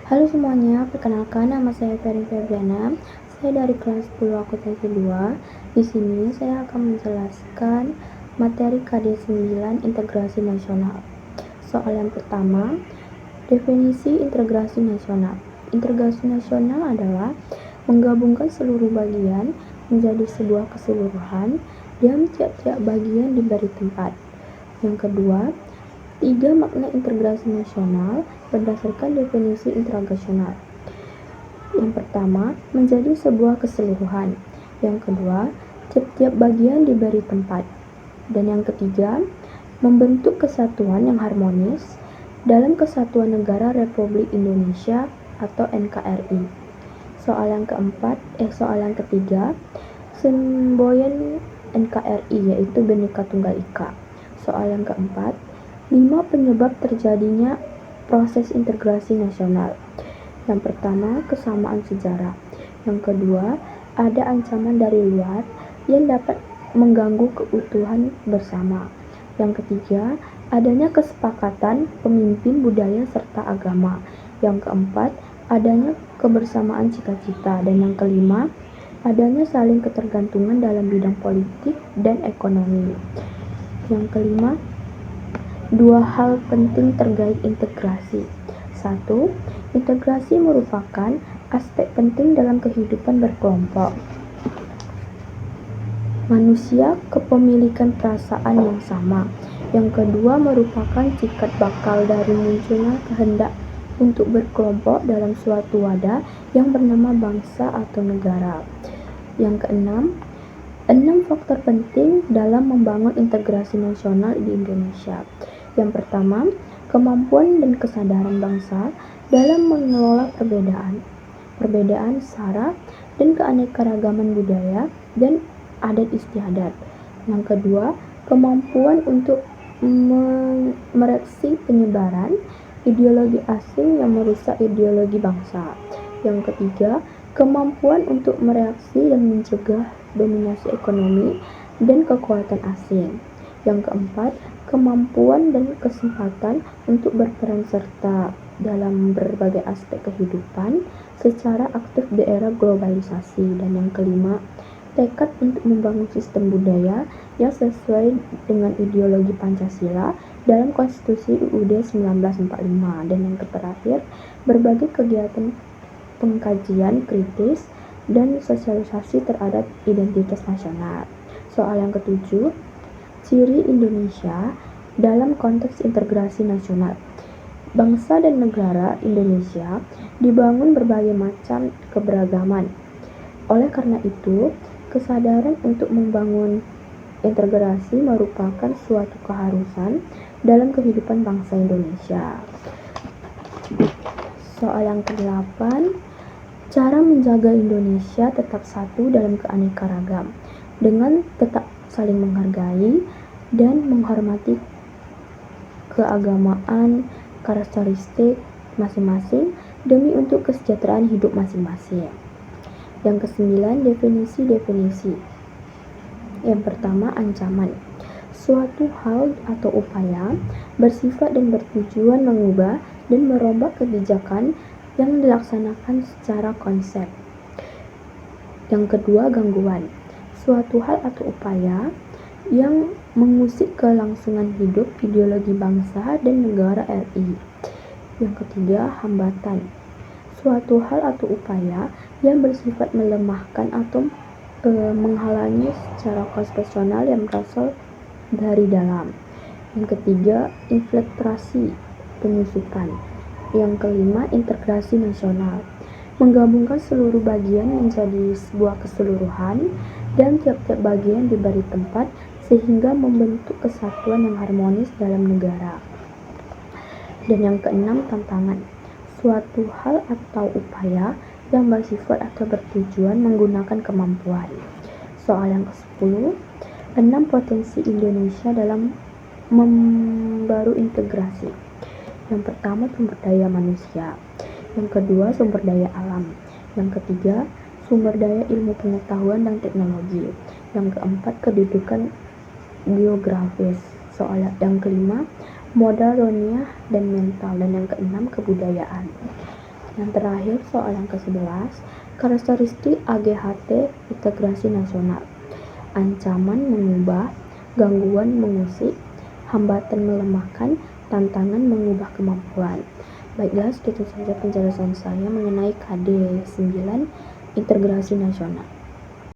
Halo semuanya, perkenalkan nama saya Ferin Febriana. Saya dari kelas 10 akuntansi 2. Di sini saya akan menjelaskan materi KD 9 integrasi nasional. Soal yang pertama, definisi integrasi nasional. Integrasi nasional adalah menggabungkan seluruh bagian menjadi sebuah keseluruhan dan tiap-tiap bagian diberi tempat. Yang kedua, 3 makna integrasi nasional berdasarkan definisi integrasional. Yang pertama, menjadi sebuah keseluruhan. Yang kedua, tiap-tiap bagian diberi tempat. Dan yang ketiga, membentuk kesatuan yang harmonis dalam Kesatuan Negara Republik Indonesia atau NKRI. Soal yang ketiga, semboyan NKRI yaitu Bhinneka Tunggal Ika. Soal yang keempat, 5 penyebab terjadinya proses integrasi nasional. Yang pertama, kesamaan sejarah. Yang kedua, ada ancaman dari luar yang dapat mengganggu keutuhan bersama. Yang ketiga, adanya kesepakatan pemimpin budaya serta agama. Yang keempat, adanya kebersamaan cita-cita. Dan yang kelima, adanya saling ketergantungan dalam bidang politik dan ekonomi. Yang kelima, 2 hal penting terkait integrasi. 1. Integrasi merupakan aspek penting dalam kehidupan berkelompok manusia kepemilikan perasaan yang sama. Yang kedua merupakan cikal bakal dari munculnya kehendak untuk berkelompok dalam suatu wadah yang bernama bangsa atau negara. Yang keenam, 6 faktor penting dalam membangun integrasi nasional di Indonesia. Yang pertama, kemampuan dan kesadaran bangsa dalam mengelola perbedaan sara dan keanekaragaman budaya dan adat istiadat. Yang kedua, kemampuan untuk mereaksi penyebaran ideologi asing yang merusak ideologi bangsa. Yang ketiga, kemampuan untuk mereaksi dan mencegah dominasi ekonomi dan kekuatan asing. Yang keempat, kemampuan dan kesempatan untuk berperan serta dalam berbagai aspek kehidupan secara aktif di era globalisasi. Dan yang kelima, tekad untuk membangun sistem budaya yang sesuai dengan ideologi Pancasila dalam Konstitusi UUD 1945. Dan yang terakhir, berbagai kegiatan pengkajian kritis dan sosialisasi terhadap identitas nasional. Soal yang ketujuh, ciri Indonesia dalam konteks integrasi nasional. Bangsa dan negara Indonesia dibangun berbagai macam keberagaman. Oleh karena itu, kesadaran untuk membangun integrasi merupakan suatu keharusan dalam kehidupan bangsa Indonesia. Soal yang ke-8, cara menjaga Indonesia tetap satu dalam keanekaragam dengan tetap saling menghargai dan menghormati keagamaan karakteristik masing-masing demi untuk kesejahteraan hidup masing-masing. Yang ke-9, definisi. Yang pertama, ancaman. Suatu hal atau upaya bersifat dan bertujuan mengubah dan merombak kebijakan yang dilaksanakan secara konsep. Yang kedua, gangguan. Suatu hal atau upaya yang mengusik kelangsungan hidup ideologi bangsa dan negara RI. Yang ketiga, hambatan. Suatu hal atau upaya yang bersifat melemahkan atau menghalangi secara konstitusional yang berasal dari dalam. Yang ketiga, infiltrasi, penyusupan. Yang kelima, integrasi nasional. Menggabungkan seluruh bagian menjadi sebuah keseluruhan dan tiap-tiap bagian diberi tempat sehingga membentuk kesatuan yang harmonis dalam negara. Dan yang keenam, tantangan. Suatu hal atau upaya yang bersifat atau bertujuan menggunakan kemampuan. Soal yang ke-10, 6 potensi Indonesia dalam membaru integrasi. Yang pertama, sumber daya manusia. Yang kedua, sumber daya alam. Yang ketiga, sumber daya ilmu pengetahuan dan teknologi. Yang keempat, kedudukan geografis. Soal yang kelima, modal dunia dan mental. Dan yang keenam, kebudayaan. Yang terakhir, soal yang ke-11, karakteristik AGHT integrasi nasional. Ancaman mengubah, gangguan mengusik, hambatan melemahkan, tantangan mengubah kemampuan. Baiklah, segitu saja penjelasan saya mengenai KD 9 integrasi nasional.